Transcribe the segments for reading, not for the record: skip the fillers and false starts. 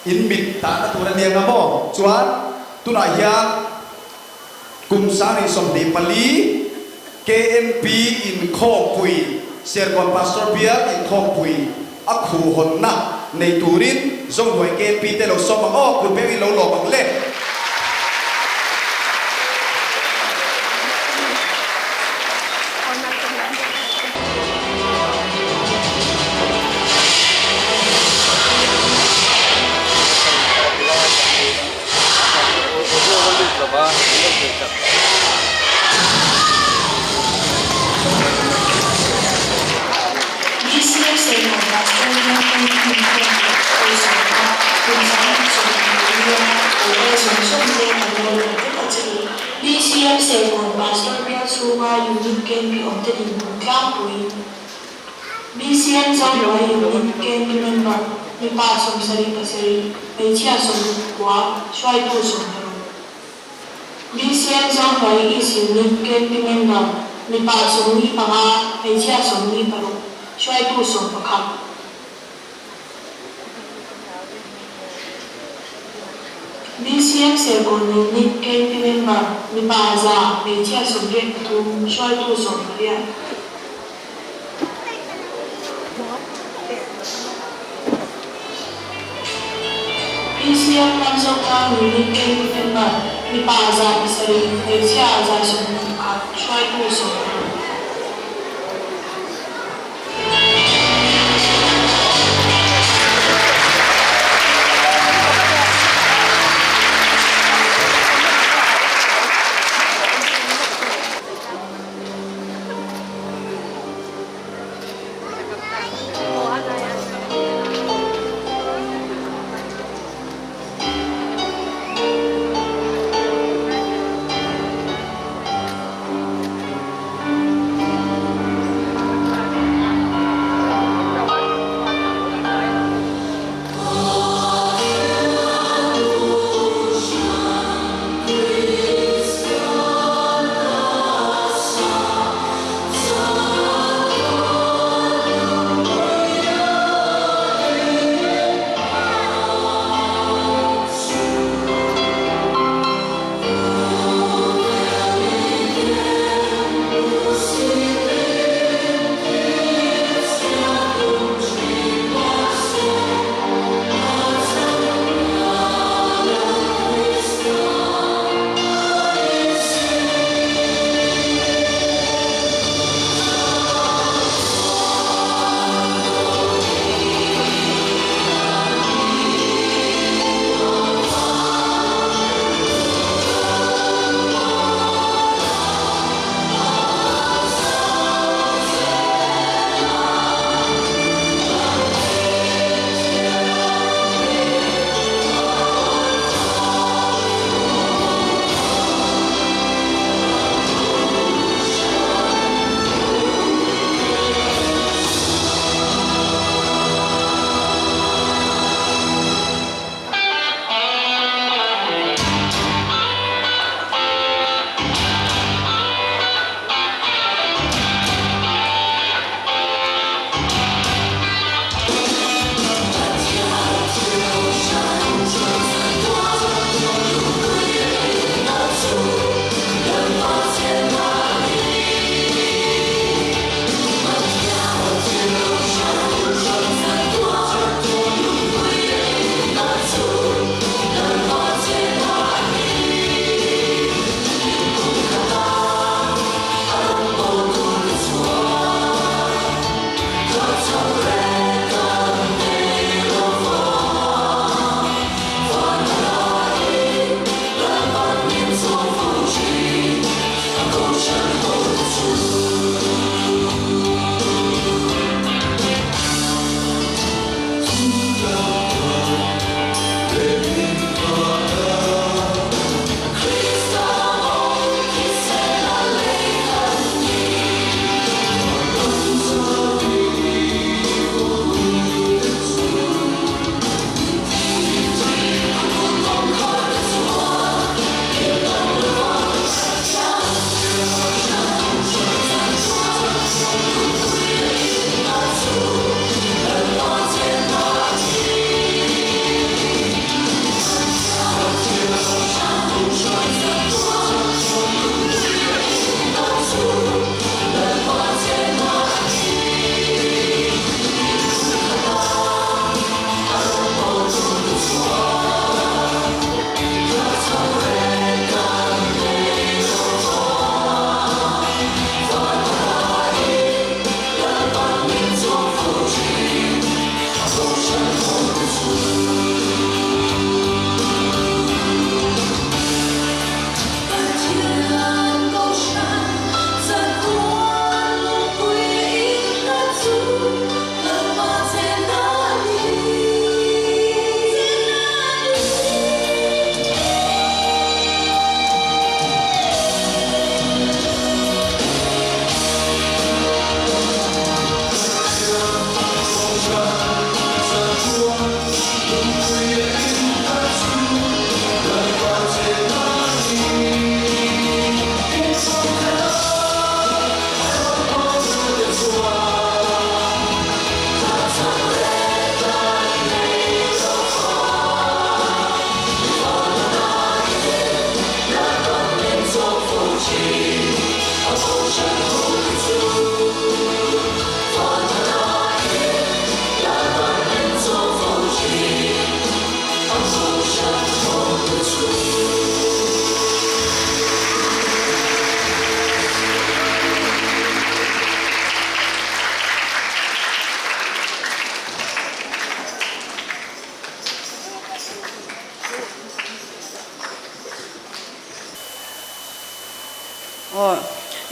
in bit ta tu na niang mo chuan tu na hian kum sari som de pali KNP Inkhawmpui Serkawn Pastor Bial Inkhawmpui akhu hon na nei turin zong hoi KNP te lo som ang kun pe lo lo bang le Serkawn Pastor Bial Chawhma unit KNP of the Inkhawmpui. BCM Chawhma unit KNP member ni pa som sari pasari ai chia som kwa swai tu som ro. BCM Chawhma is unit KNP member ni pa som ni pa ai chia som ni pa ro swai tu som pa kham. BCM Serkawn unit KNP member ni pa za ai chia som ge tu swai tu som pa ria. BCM Serkawn unit KNP member ni pa za pasari ai chia za som ni pa swai tu som pa ria.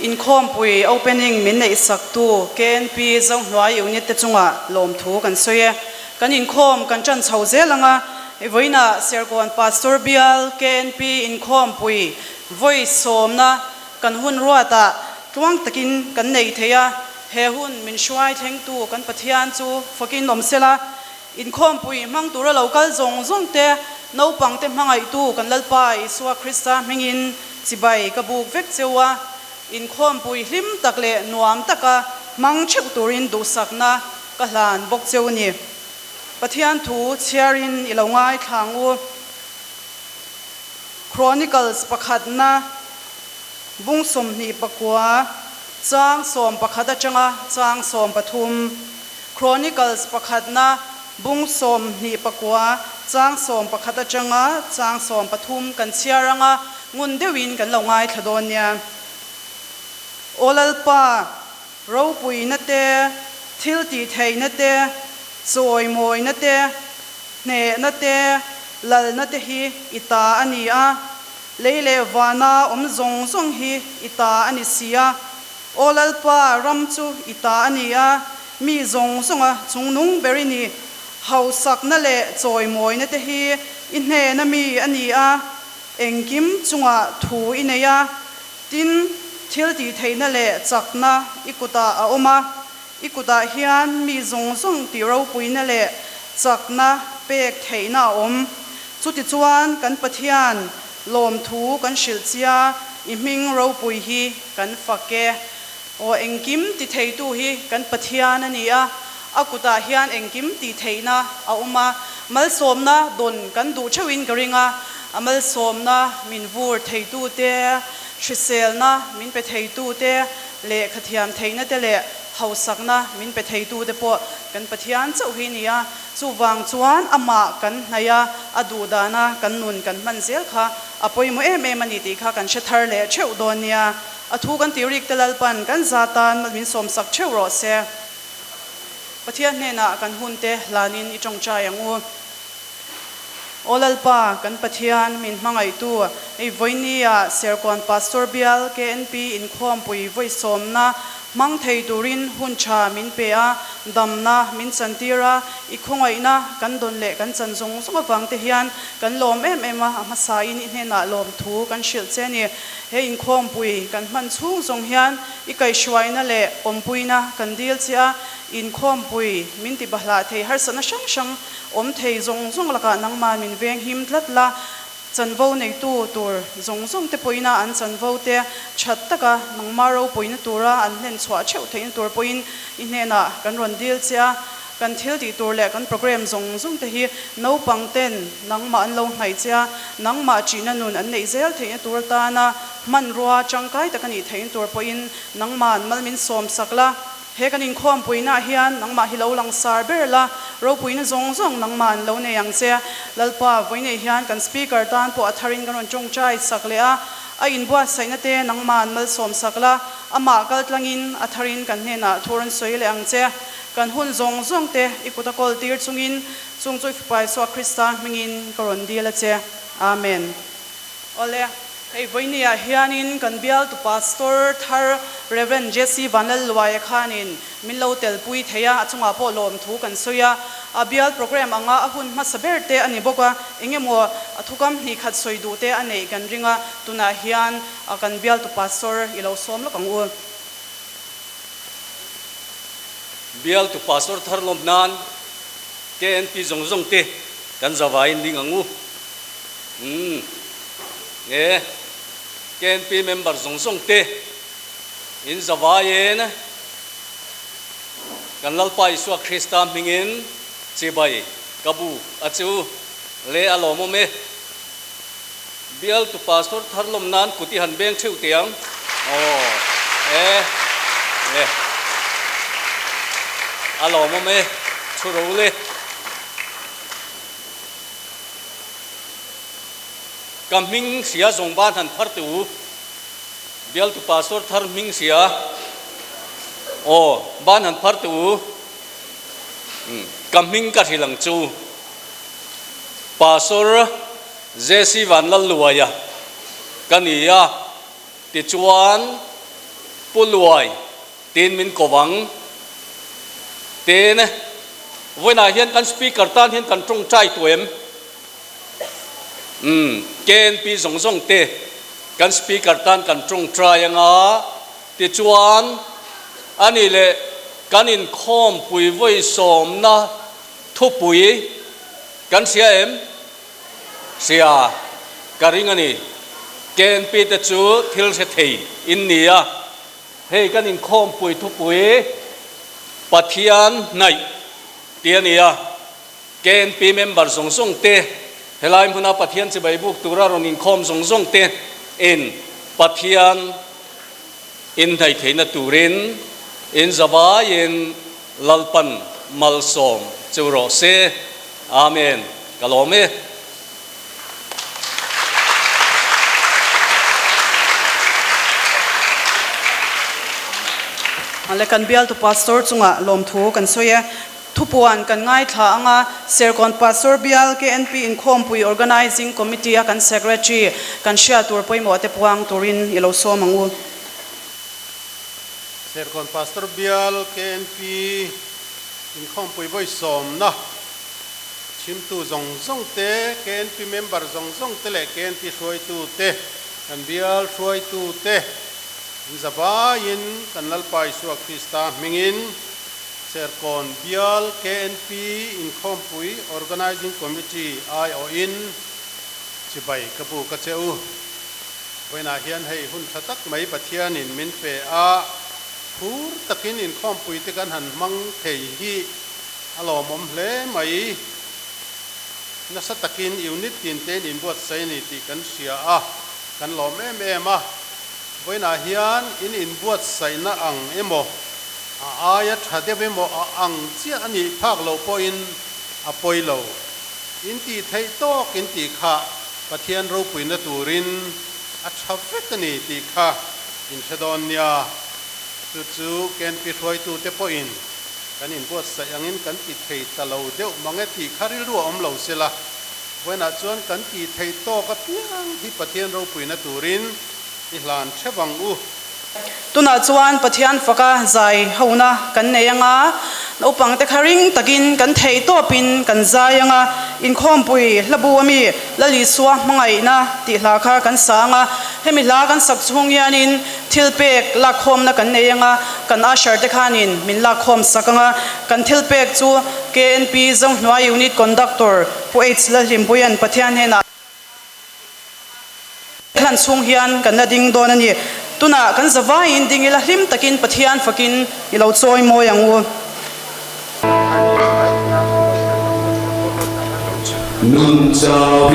Inkhawmpui opening min nei sak tu KNP zong hnuai unit te chunga lom thu kan soye kan Inkhawm kan chan chho zelanga voina Serkawn pastor Bial KNP Inkhawmpui voi somna kan hun ruata tuang takin kan nei theya he hun min shwai theng tu kan pathian chu fokin nomsela Inkhawmpui mang tura local zong zong te no pang te mangai tu kan lalpa Isua Krista mingin chibai kabuk vek chewa Inkhawmpui hlim takle nuam taka mang cheu turin du sakna ka hlan bok cheu ni pathian thu chiarin ilongai thangu Chronicles pakhatna bungsom ni pakwa chang som pakhata changa chang som pathum Chronicles pakhatna bungsom ni pakwa chang som pakhata changa chang som pathum kan chiaranga ngun dewin kan longai thadonia olalpa ropui na te thilti thei na te choi moi na te ne na te lal na te hi ita ani a leile wana zong zong hi ita ani sia olalpa ramchu ita ani a mi zong zonga chungnung berini hausak na le choi moi na te hi inhe na mi ani a engkim chunga thu ineya tin thilti theina le chakna ikuta a oma ikuta hian mi zong zong ti ro puina le chakna pek theina om chuti chuan kan pathian lom thu kan shilchia iming ro pui hi kan fake o engkim ti theitu hi kan pathian ania akuta hian engkim ti theina a oma mal somna don kan du chawin garinga amal somna min vur theitu te Trisel na min pe theitu te le khathiam theina te le hausakna min pe theitu te po kan pathian chau hi nia chuwang chuan ama kan hnaya adu dana kan nun kan manzel kha apoi mo em mani ti kha kan shethar le cheu donia athu kan tirik te lalpan kan zatan min som sak cheu ro se pathian ne na kan hun te lanin I tong chai angu olalpa kan pathian min mangai tu ei voinia Serkawn pastor Bial KNP Inkhawmpui voi somna mang thei turin hun cha min pe a damna min santira I khongoi na kan don le kan chan zong zong awang te hian kan lom em a ma sa in ne na lom thu kan shil che ni he Inkhawmpui kan man chung zong hian I kai shwai na le ompui na kan dil chia Inkhawmpui min ti bahla thei har sana shang shang om thei zong zong laka nangman min veng him tlat la chanvo nei tu tur zong zong te poina an chanvo te that taka nangmaro poina tura an nen chwa cheu thein tur poin inena kan ron dil chia kan thil ti tur le kan program zong zong te hi no pangten nangma an lo hnai chia nangma china nun an nei zel thein tur ta na man ruwa changkai takani thein tur poin nangman malmin som sakla he kan Inkhawmpui na hian nangma hi lo lang sar berla ro puina zong zong nangman lo ne yang che lalpa voine hian kan speaker tan po atharin kan chong chai saklea a inbua saina te nangman mal som sakla ama kal tlangin atharin kan ne na thoran soi le ang che kan hun zong zong te ikuta kol tir chungin chungchoi pai so Krista mingin koron dia la che amen ole ei voinia hianin kan Bial tu pastor thar Reverend Jesse Vanal Luai khanin minlo telpui theya achunga po lom thu kan soya a Bial program anga ahun ma saberte ani boka engemo athukam ni khat soidu te anei kan ringa tuna hian kan Bial tu pastor ilo som lo kangu Bial tu pastor thar lom nan KNP zong zong te kan zawain ding angu KNP member zong zong te in zawayen kan lalpa Iswa Krista mingin chibai kabu achu le alomo me Bial tu pastor tharlom nan kuti han beng theu tiang alomo me churo le kaming sia zong ban han phar tu Bial tu pastor thar ming sia ban han phar tu kaming ka thilang chu pastor Jesse Vanal Luaya kania ti chuan puluai tin min kowang ten voina hian kan speaker tan hian kan trong chai tuem KNP zong zong te kan speaker tan kan trong try anga ti chuan ani le kan Inkhawmpui voi som na thupui kan sia em sia karing ani KNP te chu thil se thei in nia hei kan Inkhawmpui thupui pathian nai tiania KNP member zong zong te helai muna pathian che bai buk tura ron Inkhawm zong zong te in pathian in thai theina turin in zaba in lalpan malsom churo se amen kalome ale kan Bial tu pastor chunga lom thu kan soya thupuan kan ngai tha anga Serkawn pastor Bial KNP Inkhawmpui organizing committee kan secretary kan shia tur poimo te puang turin ilo so mangu Serkawn pastor Bial KNP Inkhawmpui voi som na chimtu zong zong te KNP member zong zong te le KNP shuai tu te kan Bial shuai tu te zaba in kan lalpai Iswa Krista mingin Serkawn Bial KNP Inkhawmpui organizing committee IO in chibai kapu kacheu voina hian hei hun thatak mai pathian in min pe a phur takin Inkhawmpui te kan han mang thei hi alomom hle mai nasa takin unit tin ten in buat sai ni ti kan sia a kan lom em a voina hian in buat sai na ang emo ayat hade be mo ang chia ani phak lo po in apoi lo in ti thei tok in ti kha pathian ro puina turin a thafek ani ti kha in sedonia tu KNP shuai tu te po in กันอินบวชใส่ยังอินกันติดเทตะเราเดียวมังเอติคาริรัวอมเหล่าเสละเวลาจวนกันติดเทโตกับเพียงที่ประเทศเราปุยนัตูรินอิหลานเชบังอู ตุนาจวนปะเทียนฟกาใจเฮานะกันเนยังอ่ะอุปังเตคาริงตะกินกันเทยตัวปินกันใจยังอ่ะอินคอมปุยละบัวมีละลิสวะมังไงนะติลาคากันสางอ่ะให้มีลากันสักช่วงยานินทิลเป็กลักคมนะกันเนยังอ่ะกันอาชาร์เตคานินมินลักคมสักอ่ะกันทิลเป็กจู KNP จงหน่วยยูนิตคอนดักเตอร์ผู้เอชละลิมปุยันปะเทียนเฮนะขันช่วงเฮียนกันนะดิ้งโดนนี่ตุน่ะกันจะว่าอินดิ้งละลิมตะกินปะเทียนฟักินอีเราซอยโมยังวัว nun chào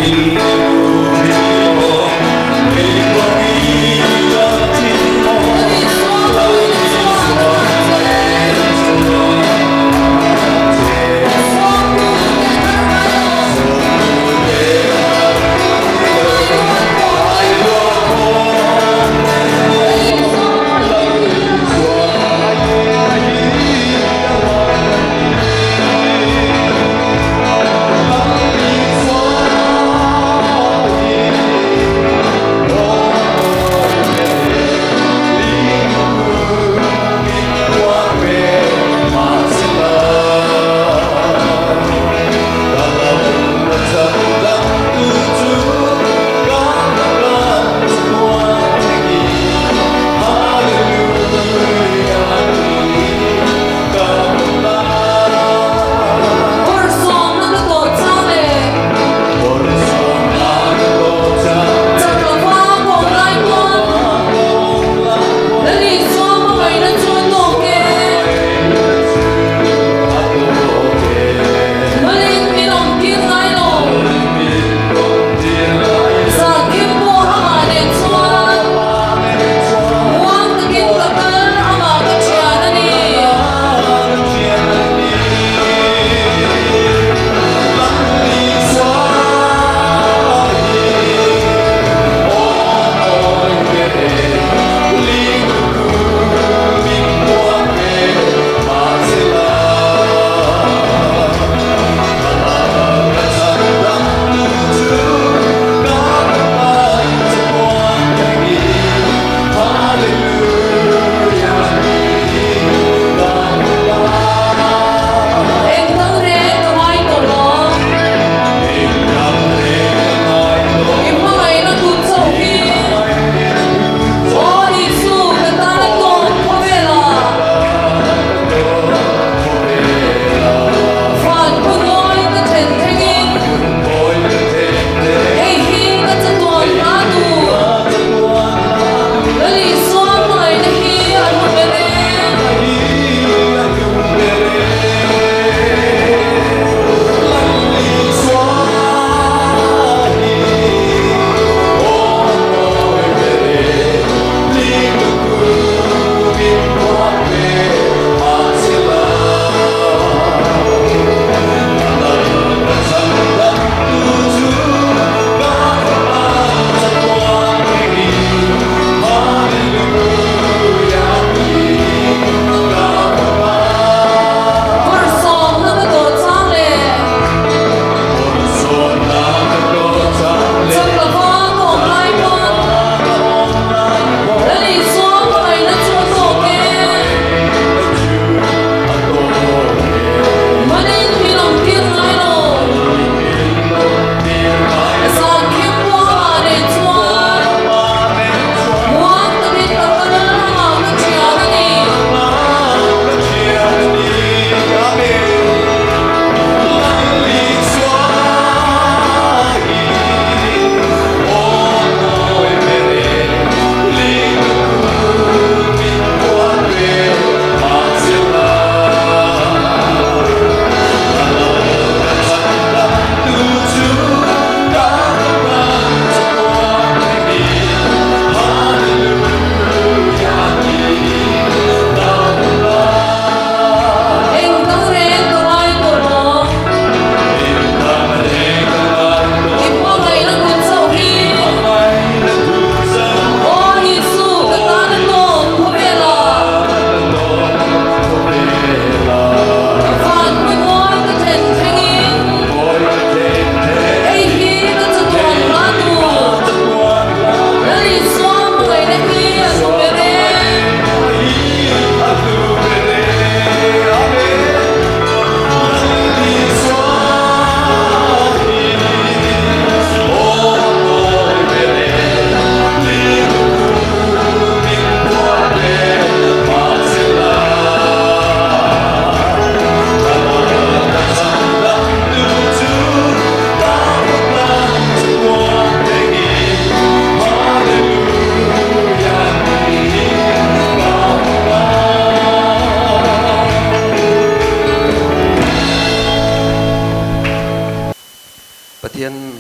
pathian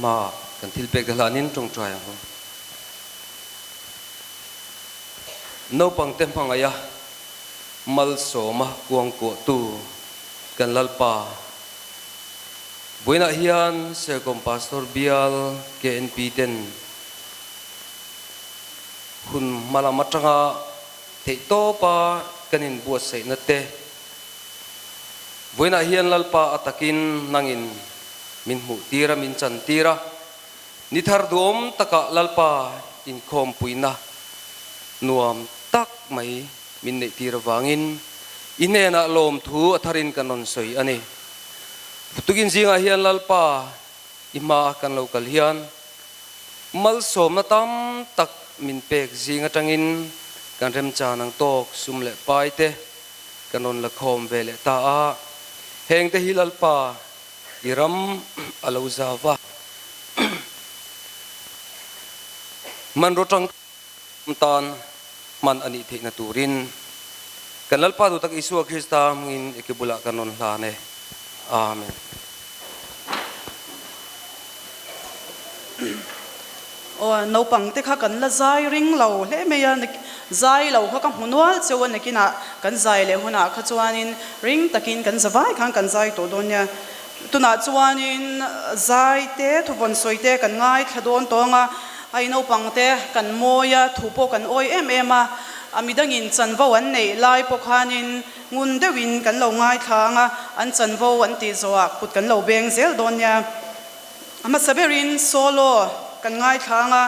ma kan thil pek dalanin tong trai ho no pang tem phang aya mal so ma kuang ko tu kan lalpa buina hian Serkawn pastor Bial KNP ten hun malamatanga thei to pa kanin buat sei na te buina hian lalpa atakin nangin min mu tira min chan tira ni thar dom taka lalpa Inkhawmpui na nuam tak mai min nei tira wangin inena lom thu atharin kanon soi ani putugin zinga hian lalpa ima kan local hian mal som na tam tak min pek zinga tangin kan rem cha nang tok sum le pai te kanon la khom ve le ta a heng te hilalpa iram alo zawa man rotang tan man ani the na turin kan lalpa du tak isu Krista ngin ikibula kanon lane amen o no pang te kha kan la zai ring lo le me ya zai lo kha ka hmunwal chewan nekina kan zai le huna kha chuanin ring takin kan zawai khang kan zai to donya tuna chuanin zai te thuvon soite kan ngai thadon tonga ai no pang te kan moya thupo kan oi em ema amidangin chanvo an nei lai pokhanin ngun dewin kan lo ngai thanga an chanvo an ti zoa put kan lo beng zel donya ama saberin solo kan ngai thanga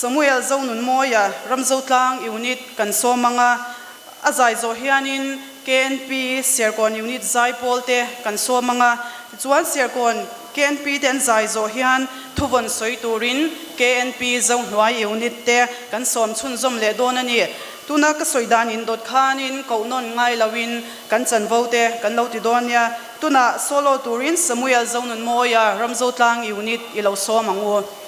Samuel zonun moya ramzo tlang unit kan somanga azai zo hianin KNP Serkawn unit zai polte kan somanga chuan Serkawn KNP ten zai zo hian thuvon soi turin KNP zong hnuai unit te kan som chhun zom le don ani tuna ka soidan in dot khanin ko non ngai lawin kan chanvo te kan lo ti donia tuna solo turin Samuel zonun moya ramzo tlang unit ilo somangu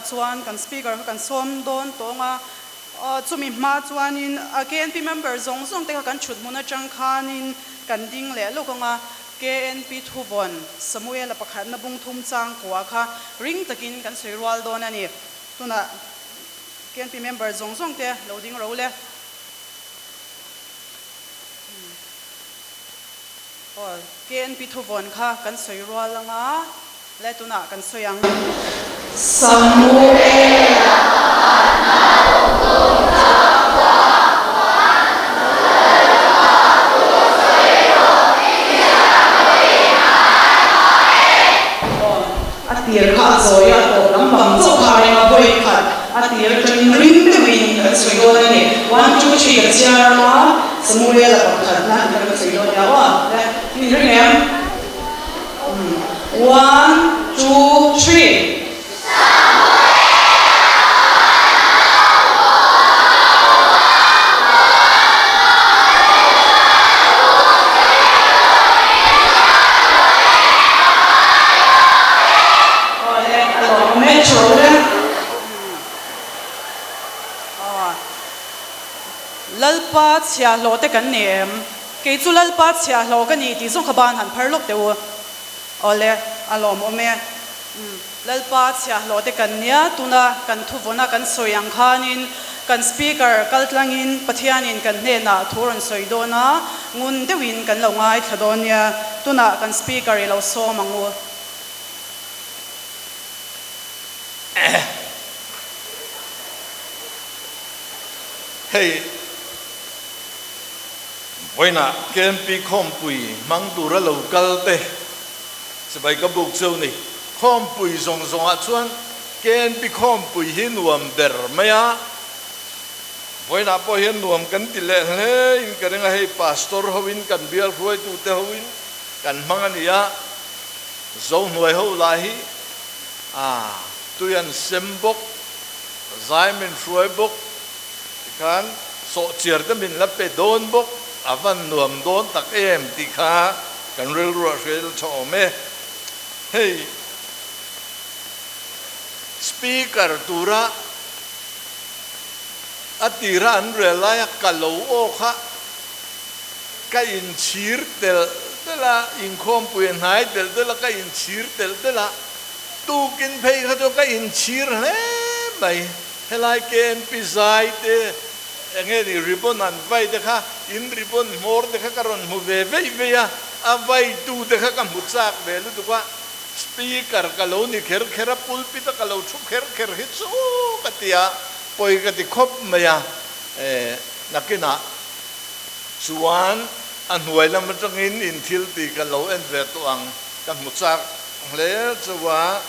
chuan kan speaker kan som don tonga chumi ma chuanin KNP member zong zong te kan chut muna chang khanin kan ding le lokanga KNP thuvon Samuel pakhat na bung thum chang kwa kha ring takin kan soirwal don ani tuna KNP member zong zong te loading ro le KNP thuvon kha kan soirwal langa le tuna kan soyang Samuel atir kha zoya to lambang zo khai ma boi khat atir trin ring de win kan soido ni 1 2 3 ka chiar ma Samuel pakhat na kan soido ya wa le Inrinni 1 2 3 lalpa chia lo te kan nem ke chu lalpa chia lo kan ni ti zong khaban han phar lok te wo ole alom ome lalpa chia lo te kan nia tuna kan thu vona kan soyang khanin kan speaker kaltlangin pathianin kan ne na thuron soidona ngun de win kan lo ngai thadonia tuna kan speaker lo so mangu hey Voina KNP Inkhawmpui mang tura local te sabai ka buk cheu ni Inkhawmpui zong zong a chuan KNP Inkhawmpui hi nuam ber maya Voina po hi nuam kan ti le hle in ka renga hei pastor hoin kan bial ruai tu te hoin kan mangania zo nuai ho lai hi tuyan sembok zaimin ruai bok kan so chiar ta min la pe don bok avan nuam don tak em ti kha kan rel ro rel Chawhma hey speaker tura atira an rela ya kalo o kha ka in chir tel tela Inkhawmpui nai tel tela ka in chir tel tela tu kin phei kha to ka in chir le bai helai KNP zai te nghe thì ribbon an vai de kha in ribbon mor de kha karon mu ve ya a vai tu de kha kam hutsak be lu tu kwa speaker ka lo ni kher khera pulpit ka lo thu kher hi chu katia poi ka ti khop ma ya nakina chuan an huai lam tangin in thil ti ka lo en ve to ang kam hutsak le chuwa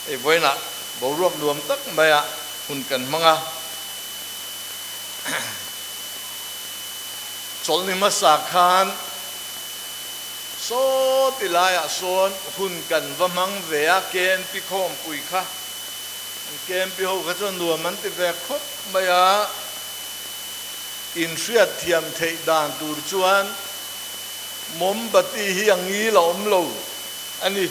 e voina bo ruak nuam tak ma ya hun kan manga Solni masakhan so tilaya son hun kan vamang vea KNP Inkhawmpui kha KNP ho kha chon nuam an ti ve khop maya in riat thiam thei dan tur chuan mombati hi angi lom lo ani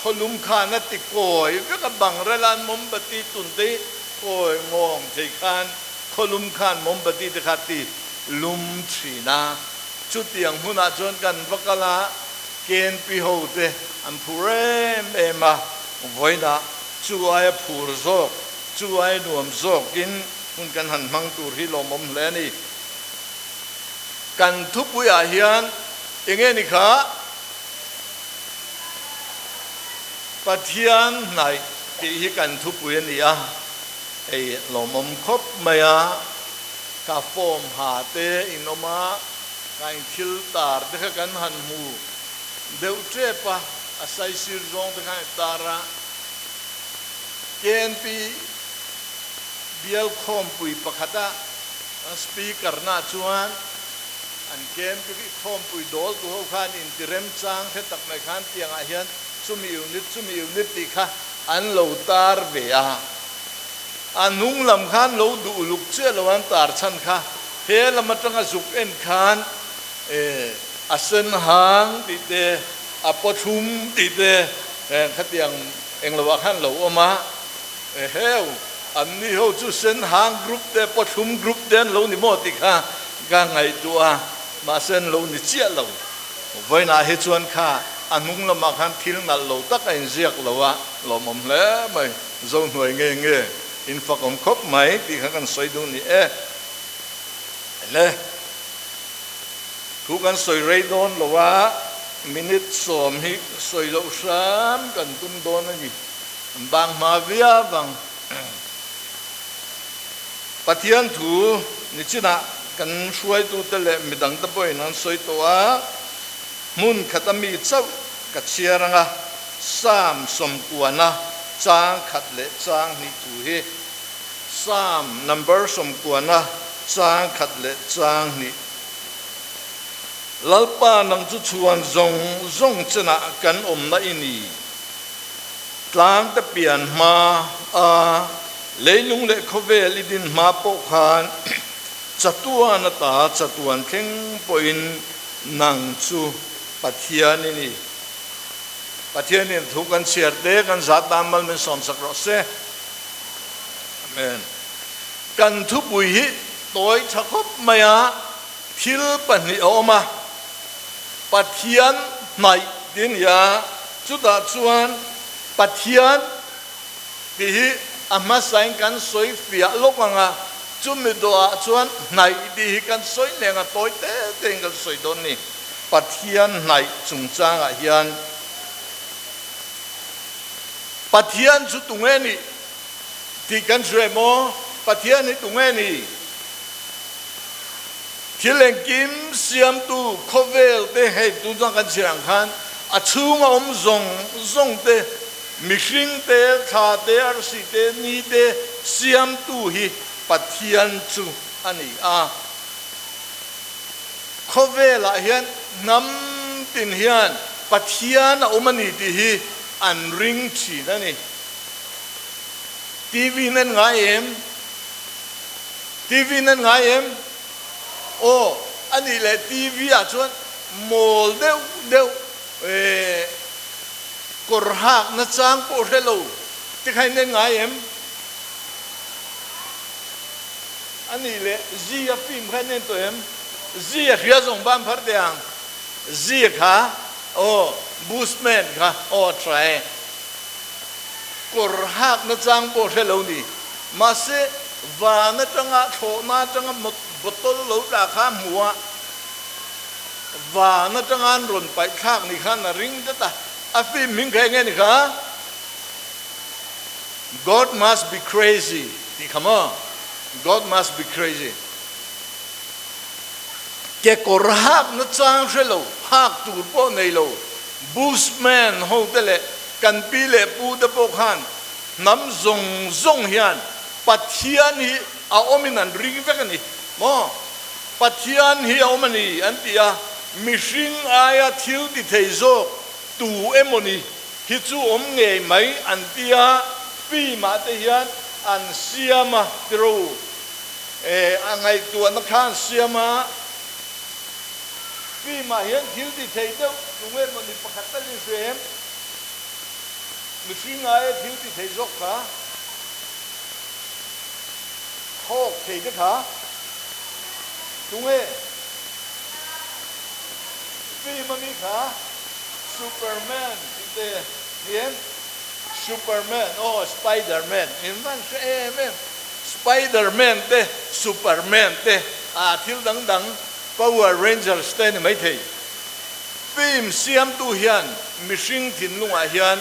kholum khan na ti koi ka bang relan mombati tunte koi ngom thei khan kholum khan mombati te khati lum thina chutiang huna chon kan vakala KNP ho te am purem ema voina chuai phur zok chuai nuam zok in hun kan han mang tur hi lomom le ni kan thupui a hian enge ni kha pathian nai ti hi kan thupui ni a ei lomom khop maya ka form ha te inoma kain thil tar de kan han mu deu trepa asai sir zong de kan tara KNP Bial Inkhawmpui pakhata speaker na chuan an KNP Inkhawmpui dol tu ho khan interim chang the tak mai khan tiang a hian chumi unit ti kha an lo tar ve a anung lam khan lo du luk che lo an tar chan kha he lam atanga zuk en khan asen hang ti te apothum ti te khatiang englawa khan lo oma heo anh ni ho chu sen hang group te pothum group den lo ni mo ti kha ga ngai tu a ma sen lo ni chia lo voi na he chuan kha anung la ma khan thil na lo tak in ziak lo a lo mom le mai zo hnuai nge in fa kom khop mai ti kha kan soi du ni le khu kan soi rei don lo wa minute som hi soi lo sam kan tum don ni bang ma via bang pathian thu ni china kan suai tu te le midang ta poi nan soi to a mun khatami chau ka chiaranga sam som kuana chang khat le chang ni tu he sam number som kuana chang khat le chang ni lalpa nang chu chuan zong chana kan om na ini tlang ta pian ma a leilung le khove lidin ma po khan chatuan ta chatuan theng poin nang chu pathian ni pathian ni thu kan share te kan zat damal men som sak ro se amen kan thu bui hi toy thakop maya thil pani oma pathian nai din ya chu da chuan pathian ti ama sain kan soi fia lokanga chumi do chuan nai di kan soi lenga toy te teng kan soi don ni pathian nai chung changa hian pathian chu tungeni ti kan soi mo pathian ni tungeni thileng kim siam tu khovel te he tu jang kan sirang khan achunga zong te mishing te tha te arsi te ni te siam tu hi pathian chu ani a khovela hian nam tin hian pathian a omani ti hi an ring chi na ni tv nan ngai em o ani le tv a chuan mol deu korhak na chang po hello ti khai nen ngai em ani le zia phim khai nen to em zia khia zong ban phar deang zia kha o busman kha o try korhak na chang po hello ni ma se va na changa tho na changa botol lo da kha muwa và nó trong an run phải khác ni khan na ring ta a phim mình cái nghe ni kha God must be crazy thì come on God must be crazy cái cor hak nó chang se lo hak tu po nei lo bushman ho te le kan pi le pu de po khan nam zong hian pathian hi a ominan ring ve kan ni mo pathian hi a omani an tia mishing aya thil ti thei zo tu emoni hi chu om nge mai an tia pi ma te hian an siama tro angai tu an khan siama pi ma hian thil ti thei deu tu emoni pakhat ta ni sem mishing aya thil ti thei zo kha thok thei ka kha tu nge Mami kha Superman ite yen Superman oh Spiderman in van amen Spiderman te Superman te thil dang Power Rangers te ni mai thei phim siam tu hian mishing thin lunga hian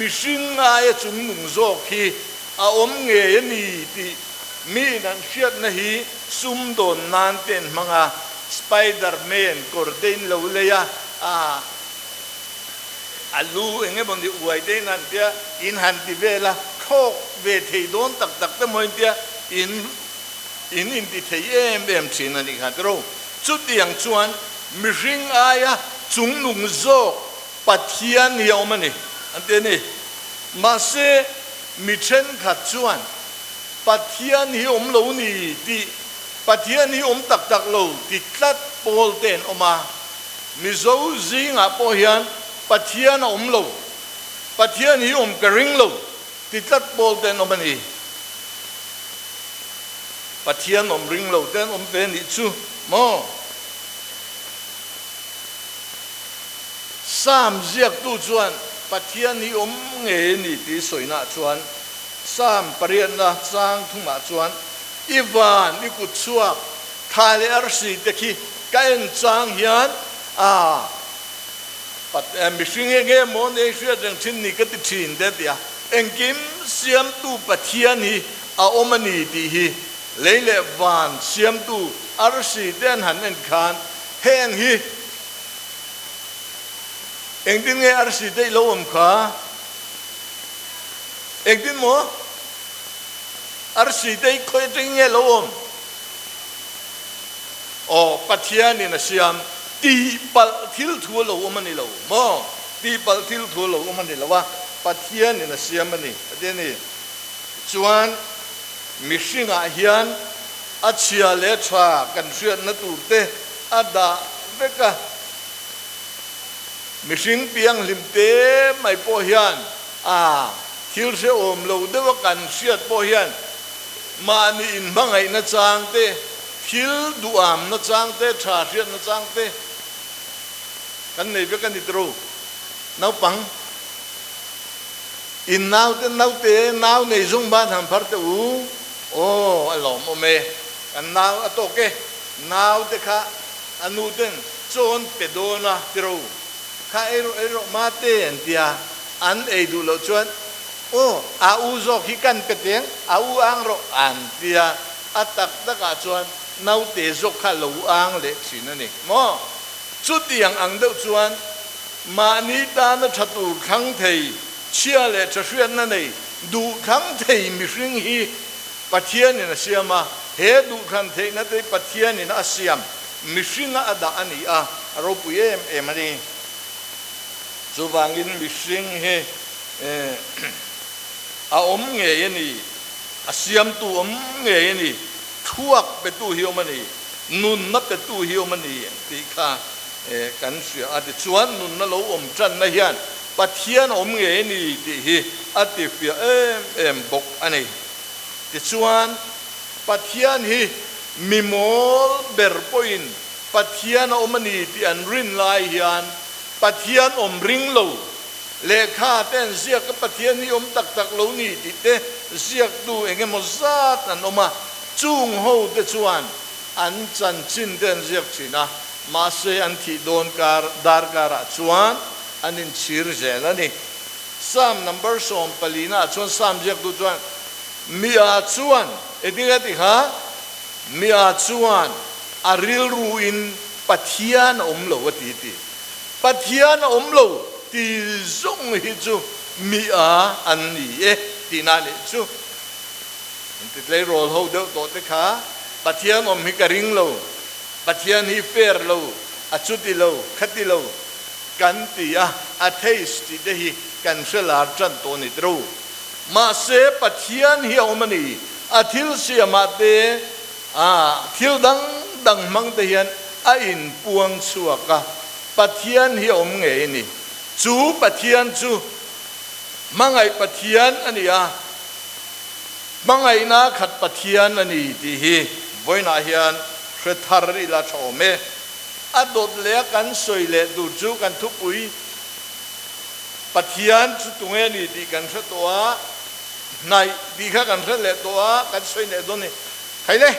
mishing ai chung nung zo khi a om nge ni ti mi nan fiat na hi sum don nan ten manga Spiderman kordain lo leya alu enge bondi uai de nan tia in han ti vela khok ve thei don tak te moi tia in ti thei em chin ani kha tro chu tiang chuan mihring aya chung nung zo pathian hi omani ante ni ma se mi chen kha chuan pathian hi om lo ni ti pathian hi om tak lo ti tlat pol ten oma mi zo zinga po hian pathian om lo pathian hi om ka ring lo ติดตัดบอลเต้นอมันนี่ปัจเจียนริงเราเต้นเต้นอีชูมอสามเรียกตู้จวนปัจเจียนนี่เงยนี่ที่สวยน่าจวนสามปริยนนะจางทุ่งมาจวนอีวานนี่กุศวกทาเลอร์สีตะกี้กันจางเฮียนปัจมิชิงเงยมอนเอเชียจังชินนี่ก็ติดชินเดียเอ็งกิมเสียมตู้ปัจเจียนนี่มันนี่ที่ฮีเลยเลวานเสียมตู้อารสีเดินหันเอ็นคานแห้งฮีเอ็งดินเงยอารสีได้ลมขาเอ็งดินหมออารสีได้คอยดินเงยลมปัจเจียนนี่นะเสียมตีปัลทิลทัวลมันนี่เราหมอตีปัลทิลทัวลมันนี่เราว่าปัจเจียนนี่นะเสียมมันนี่ประเด็นนี้จวนมิชิงอาเฮียนอาเชียเลชากันเสียนนัตุเตอาดาเบกะมิชิงเปียงลิมเตไม่พอเฮียนทิลเสอมเราเดว่ากันเสียดพอเฮียนมานี่อินบังไงนะจางเตทิลดูอามนะจางเตชาเสียนนะจางเตกันนี่เบกันนี่ตรูน้าปังอินนาวเตนาวเตนาวในจงบ้านทำพัดเตอูอารมณ์เมกันนาวอโตเกนาวเตค่ะอนุเตนโจนเปโดนะติรูข้าเอโรมาเตนเตียอันเอดูโลชวนอาอูโซกิกันเปเตียงอาอูอังโรอันเตียอัตักตะกาชวนนาวเตโซข้าลูอังเล็กสินั่นเองมอสุดที่ยังอังเดชวนมานิตานชัตุขังเทยเชื่อเลยจะเชื่อนั่นเองดูขังเทยมิสิงฮีปัจเจียนนี่นะเสียมาเฮดูขังเทยนั่นเองปัจเจียนนี่นะเสียมมิสิงอาดาอันนี้เราปุยมันนี่จูบางอินมิสิงเฮเงยนี่เสียมตัวเงยนี่ทั่วไปตู้เหี่ยวมันนี่นุนนับไปตู้เหี่ยวมันนี่ที่ข้ากันเสียอาจจะชวนนุนนั่นเราจันนะเฮียนปัจเจียนเงยนี่ที่ฮีอาจจะเฟียบกอันนี้ที่ชวนปัจเจียนฮีมีมอลเบอร์ปอยน์ปัจเจียนมันนี่ที่อันรินไลเฮียนปัจเจียนริงโลเลขาเต้นเสียกับปัจเจียนนี่ตักโลนี่ที่เต้เสียดูเองมันซาดนั่นมาจุงหูเตชวนอันจันชินเต้นเสียชินะมาเสียอันที่โดนการดาร์การชวนอันนี้ชีร์เจแล้วนี่3 number 2ปลีน่าชวน3เรียกดูชวนมีอาชวนเอ็ดดี้ที่ฮะมีอาชวนอาริลรูอินปัจเจียนโลวตีตีปัจเจียนโลที่จงฮิจูมีอันนี้ที่นั่นจูติดเลยโรลโฮเดอร์ตัวเด็กฮะปัจเจียนฮิกริงโลปัจเจียนฮิเฟร์โลอาชุติโลขัดติโลกันตีอาเทสติเดฮิกันเสลาจันตัวนิตรูมาเสปัจเจียนฮิอมันนี่อาทิลเสียมาเตทิลดังมังเตียนอินปวงสวกะปัจเจียนฮิเงยนี่จูปัจเจียนจูมังไงปัจเจียนอันนี้มังไงนะขัดปัจเจียนอันนี้ที่ฮีบ่อยนาเฮียนเสถาริลาชอเมอดดเลี้ยกันสวยเละดูจูกันทุกปุยปัจเจียนจุดตรงนี้ดีกันเสตัวในดีข้ากันเสละตัวกันสวยเละตัวนี้ใครเลย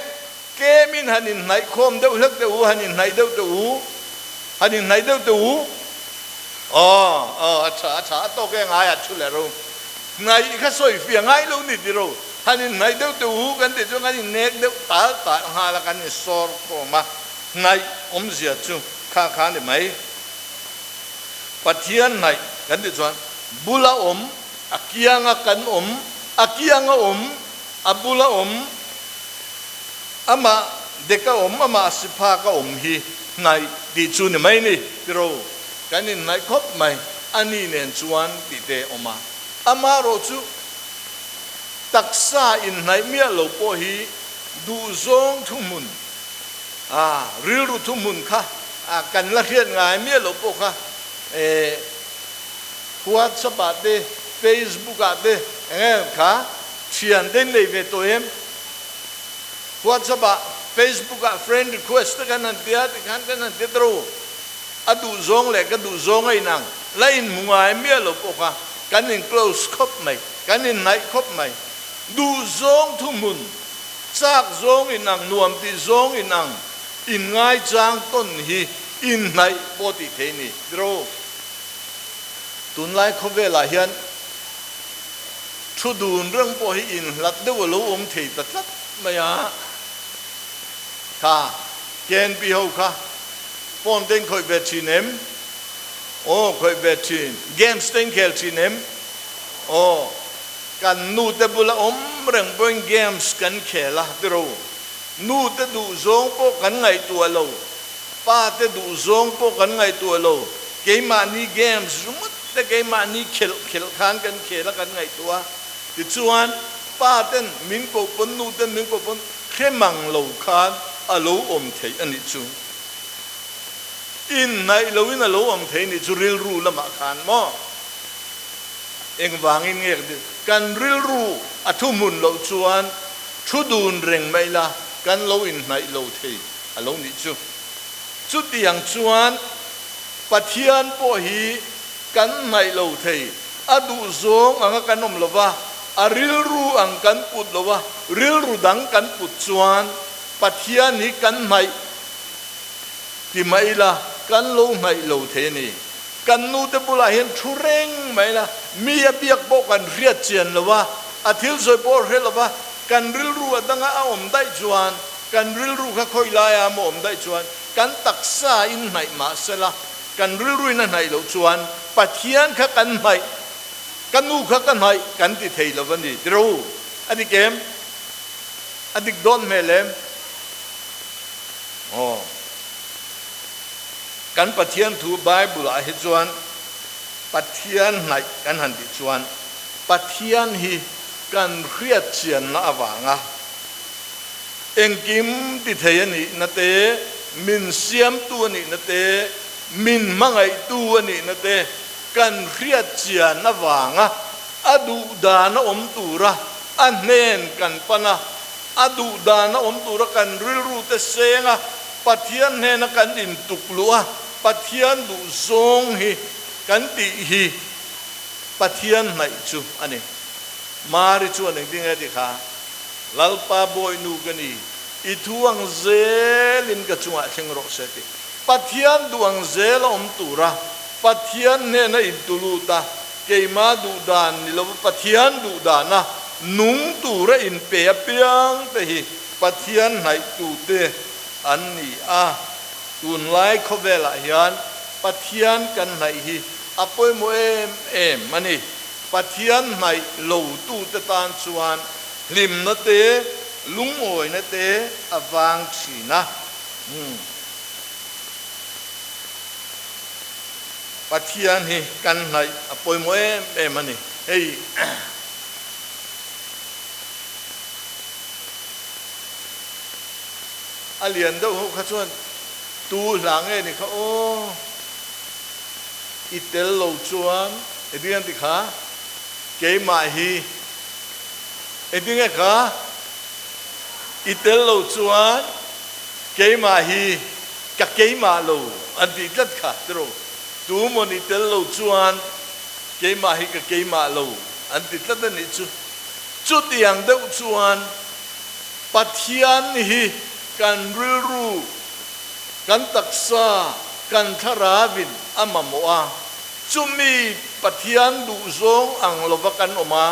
เกมินหันินไหนคมเดือดเลือกเดือดหันินไหนเดือดหันินไหนเดือดช้าโตแกง่ายชุดเลยรู้ไหนข้าสวยเฟียง่ายรู้นิดเดียวฮันนี่ไหนเดือดกันเดี๋ยวกันนี่เน็กเดือดตาหาละกันนี่สอร์โคมาไหนเสียจูข้านี่ไหมปัจเจียนไหนกันเดี๋ยวชวนบุลาอากียงกันอากียงอาบุลาอามาเด็กอามาสิพากาฮีไหนดีจูนี่ไหมนี่ที่เรากันนี่ไหนครบไหมอันนี้เนี่ยชวนดีเดอมาอามาโรจูตักษาอินไหนเมียโลโปฮีดูซงทุ่มมุนริรุทุ่มมุนค่ะกันละเทียนง่ายเมียโลโปค่ะหัวสบัดเด Facebook เด ค่ะเชียนเด่นเลยเวตัวเองWhatsApp Facebook friend request กันนั่นเดียดกันนั่นเดียดรู้อดูซงเลยก็ดูซงไอ้นางไล่มุงไอ้เมียหลบออกค่ะกันนิน close คบไหมกันนินไหนคบไหมดูซงทุ่มุนซากซงอินังนวมที่ซงอินังอินง่ายจางต้นฮีอินไหนปฏิเทนีรู้ตุนไล่คบเวลาเฮียนชุดูนเรื่องพอฮีอินลัดเดวลูเทตัดลัดไม่ยาค่ะเกณฑ์ปีหกค่ะปอนเต็งคอยเวทีเนมโอ้คอยเวทีเกมสเต็งเคลทีเนมโอ้กันนูเตบุละเรื่องเป็นเกมส์กันเคละเดรูนูเตดูซงพวกกันไงตัวเราป้าเตดูซงพวกกันไงตัวเราเกมมานี่เกมส์รุมแต่เกมมานี่เคลขานกันเคละกันไงตัวติดส่วนป้าเต้นมิงโกปนนูเต้นมิงโกปนแค่มังเหลาขานอาลูอมเทอันนี้จูอินในเราวินาลูอมเทนี่จูริลรูละมาขานมอเองวางอินเงี้ยกันริลรูอัทุมุนเราชวนชุดูนเร่งไม่ละกันเราอินในเราเทอาลูนี่จูจุดอย่างชวนปะเทียนปอฮีกันในเราเทอดูซงอังกันนมละวะอาริลรูอังกันปุดละวะริลรูดังกันปุดชวนปะเทียนนี้กันไม่ที่ไม่ละกันโลไม่โลเทนี่กันนูเตบุลาเห็นทุเร่งไม่ละมีเบียกบอกกันเรียดเจียนละวะอาทิตย์สวยโปรเฮละวะกันริลรูดังอาอมได้จวนกันริลรูข้าคอยลายอามอมได้จวนกันตักษาอินไหนมาเสละกันริลรูนั่นไหนโลจวนปะเทียนข้ากันไม่กันนูข้ากันไม่กันติเทละวันนี้รู้อันนี้เกมอันนี้โดนเมลมอ๋อกันปะเทียนถูไบเบิลอาฮิจวนปะเทียนไหนกันหันดิจวนปะเทียนฮีกันเครียดเชียนละวางอ่ะเอ็งกิมติเทียนี่นาเตมินเสียมตัวนี่นาเตมินมังไอตัวนี่นาเตกันเครียดเชียนละวางอ่ะอดูดานอมตูระอันเนนกันปนะอดูดานอมตูระกันริลรูเตเซงอ่ะปะเทียนเนนกันอินตุกลัวปะเทียนดูซงฮีกันติฮีปะเทียนไหนจูอันนี้มาริจูอันหนึ่งที่ไงดิค่ะลัลปาบอยนูกันนี่อีทวงเซลินกระจุงอาเชงโรเซติปะเทียนดวงเซลอมตูระปะเทียนเนนอินตุลูตาเกมาดูดานนี่เราปะเทียนดูดานะนุงตูระอินเปียเปียงแต่ฮีปะเทียนไหนตูเตอันนี้ตุนไล่เขาเวลาเฮียนปะเทียนกันไหนฮีอปอยโมเอ็มมันนี่ปะเทียนไหนโลตูตะตานชวนลิมนะเตลุงโอยนะเตอวางชีนะปะเทียนฮีกันไหนอปอยโมเอ็มมันนี่เฮ้ยอาเลียนเด้อเขาชวนตูหลังเอ้นี่เขาโอ้อิเตลโลจวนเอเดียนติขาเกมาฮีเอเดียนขาอิเตลโลจวนเกมาฮีกับเกมาโลอันที่จัดขาตรงตูมันอิเตลโลจวนเกมาฮีกับเกมาโลอันที่จัดนี่จุดอย่างเด้อจวนปัทยานฮีกันริรูกันตักษากันทาราวินอามาโมอาจุมีปะเทียนดูซงอังลบกันออกมา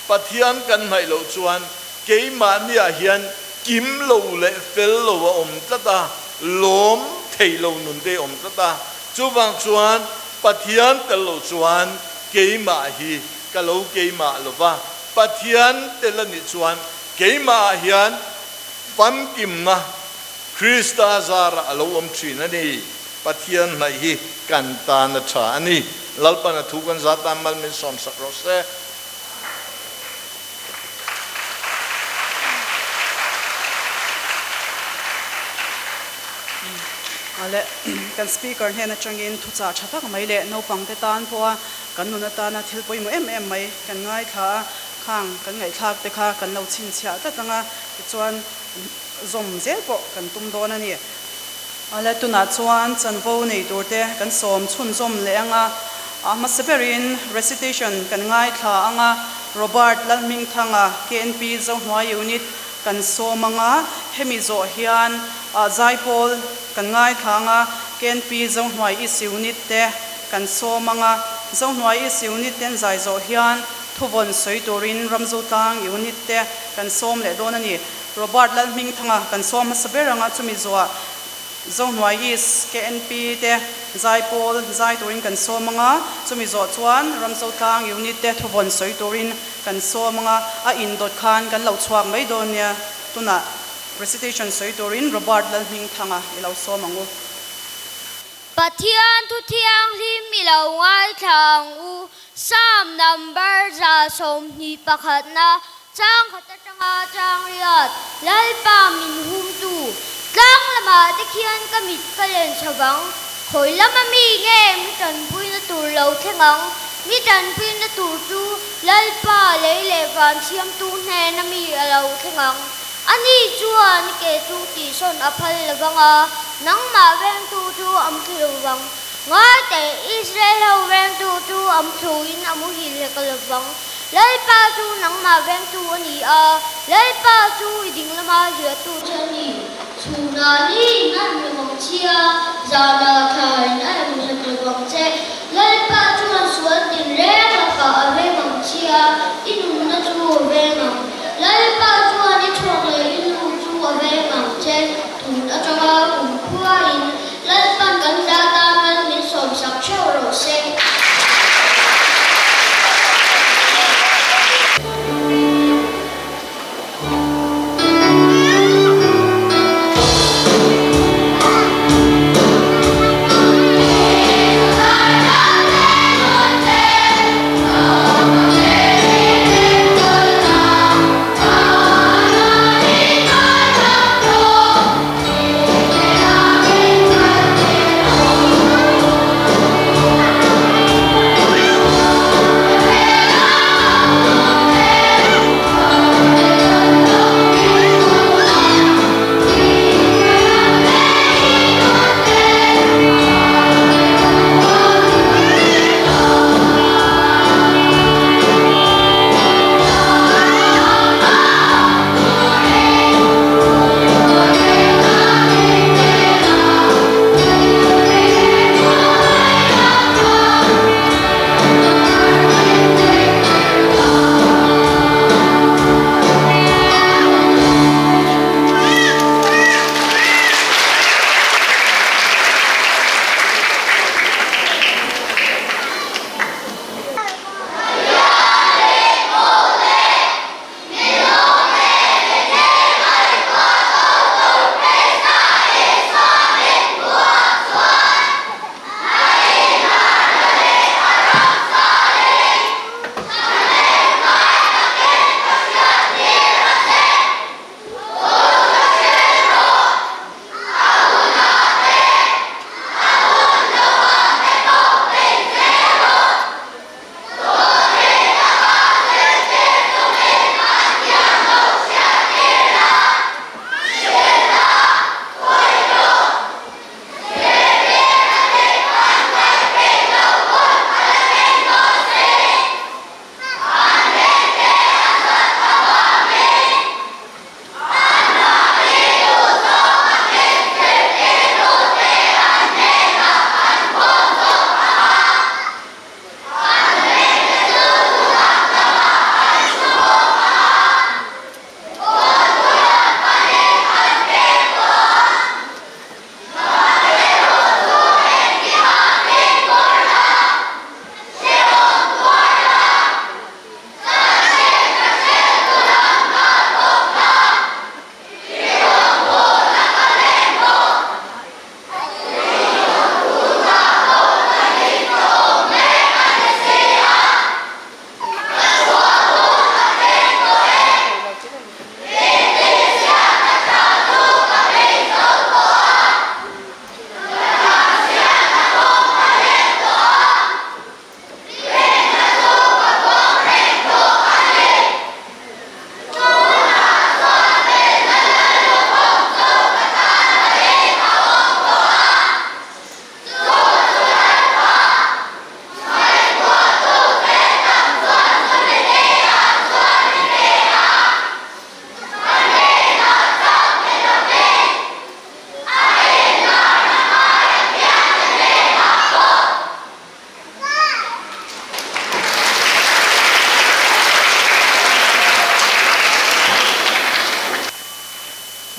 ปะเทียนกันให้เราชวนเกยมาเนี่ยเฮียนกิมโลเลเฟลโลว่าอมตะตาล้มเทโลนุนเดอมตะตาจูบังชวนปะเทียนตะโลชวนเกยมาฮีกะโลเกยมาลบว่าปะเทียนเตลนิชวนเกยมาเฮียนปั๊มกิมนะคริสตาซาระอารมณ์ชีนันนี่ปะเทียนไหนกันตาณชาอันนี้ลัลปนทุกันซาตามมัลมินสอมสักรสเซale kan speaker he na changin thu cha thatak mai le no pang te tan pawh kan nu na ta na thil poi mo em mai kan ngai tha khang kan ngai thak te kha kan lo chin chha ta tanga chuan zom zel po kan tum don ani ala tuna chuan chanvo nei turte kan som chhun zom le anga masaberin recitation kan ngai thla anga Robert Lalming thanga KNP Chawhma unit kan somanga hemi zo hian zaipol kan ngai thanga KNP Chawhma is unit te kan somanga Chawhma is unit ten zai zo hian thuvon soiturin ramzutang unit te kan som le don ani Robert Lalming thanga kan som masaberanga chumi zoa Chawhma is KNP te zaipol zaiturin kan somanga chumi zo chuan ramzutang unit te thuvon soiturin kan somanga a indot khan kan lo chuak mai don nia tuna recitation soiturin Robert Lalming thanga ilo somangu Pathian thu thiang lim ilo ngai thang u sam number za som ni pakhat na chang khata changa chang riat lai pa min hum tu tlang lama te khian kamit kalen chawang khoi lama mi nge mi tan pui na tur lo thengang mi tan pui na tur tu lai pa le le van siam tu ne na mi alo thengang ani chuan ke tu ti son aphal lawanga nang ma veng tu tu am thilawang ngai te Israel ho veng tu tu am thuin amu hil le kalawang lai pa tu nang ma veng tu ani a lai pa tu iding lama hia tu chani chuna ni nan me mong chia zana khai na mu sa kalawang che lai pa tu an suan din re la ka ave mong chia inu na tu ve ngam lai pa tu ani thok le inu tu ave ngam che thun a chawa kum khuain lai pan kan da ta man min som sak cheu ro se Hãy subscribe cho kênh Ghiền Mì Gõ để không bỏ lỡ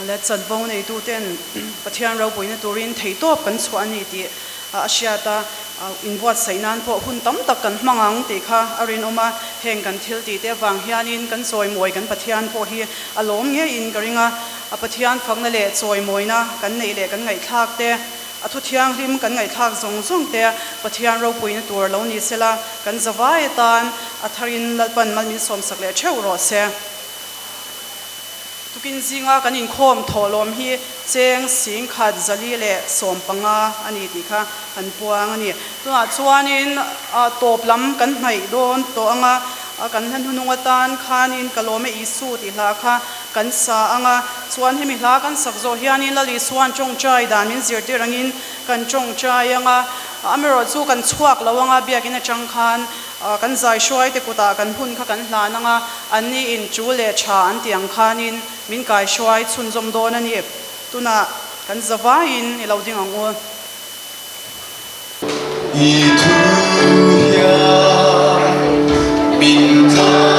le chan bo nei tu ten pathian ro puina turin thei top kan chhu ani ti asiata in buat sainan po hun tam tak kan hmangang ti kha arin oma heng kan thil ti te wang hianin kan choi moi kan pathian po hi alom nge in karinga pathian phangna le choi moina kan nei le kan ngai thak te athu thiang rim kan ngai thak zong zong te pathian ro puina tur lo ni sela kan zawai tan atharin lalpan malmin som sak le cheu ro se tukin zinga kan Inkhawm tholom hi cheng sing khat zali le som panga ani ti kha kan puang ani tuna chuanin top lam kan hnai don to anga kan han hununga tan khanin kalome isu ti hla kha kan sa anga chuan hemi hla kan sakzo hianin lali suan chong chai dan min zirti rangin kan chong chai anga amero chu kan chuak lawanga biakin a chang khan kan zai shoi te kuta kan hun kha kan hlan anga anni in chu le tha an tiang khanin min kai shoi chun zom don ani tuna kan zawain iloding ango i thu ya min ta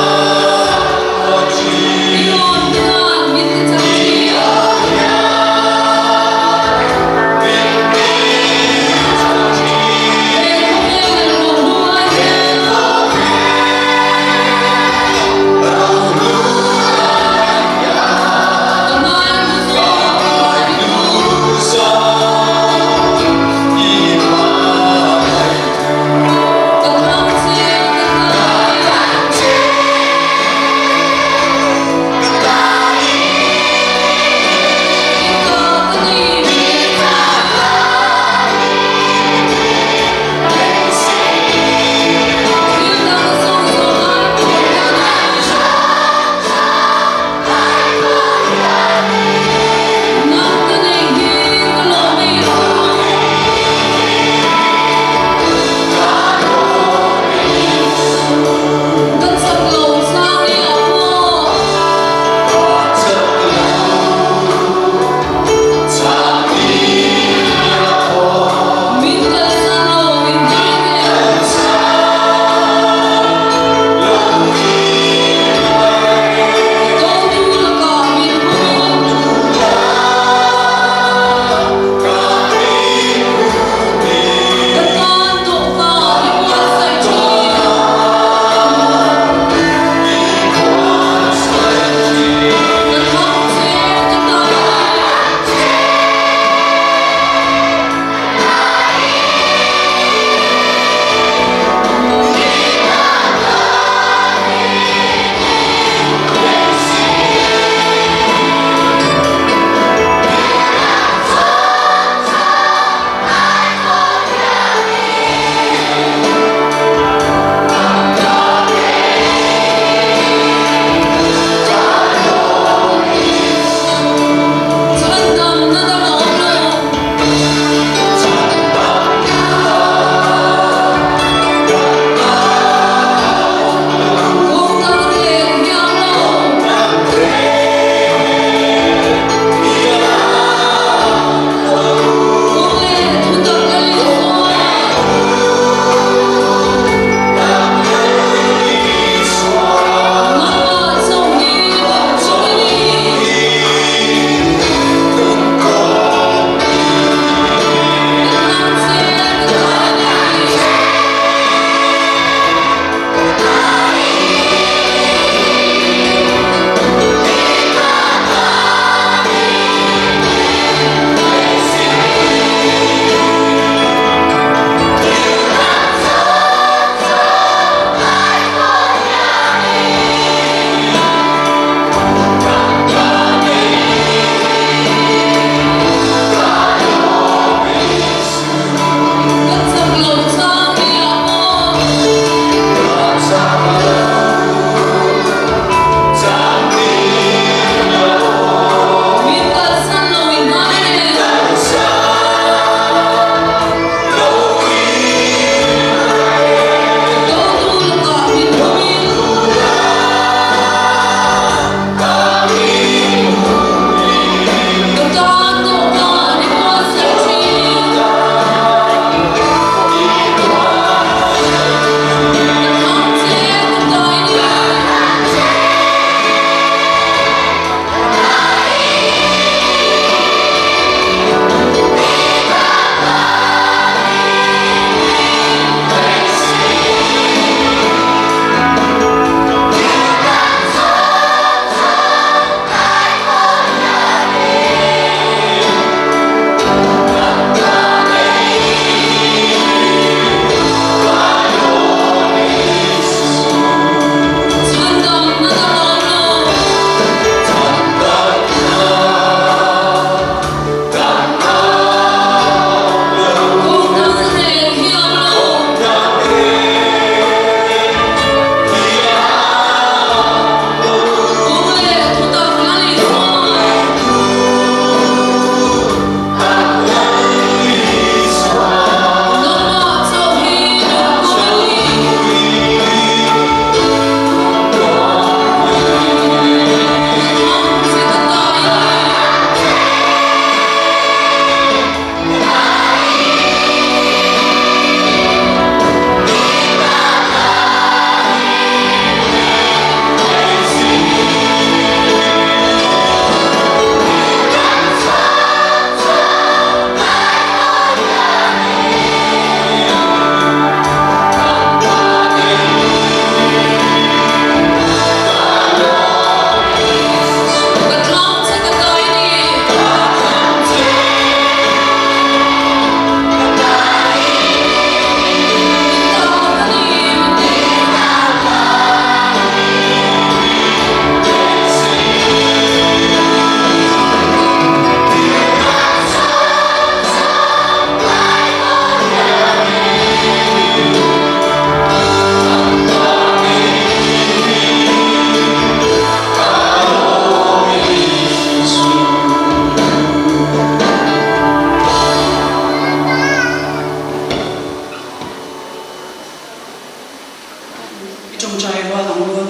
trong trái hoa lòng luôn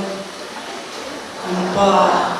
pa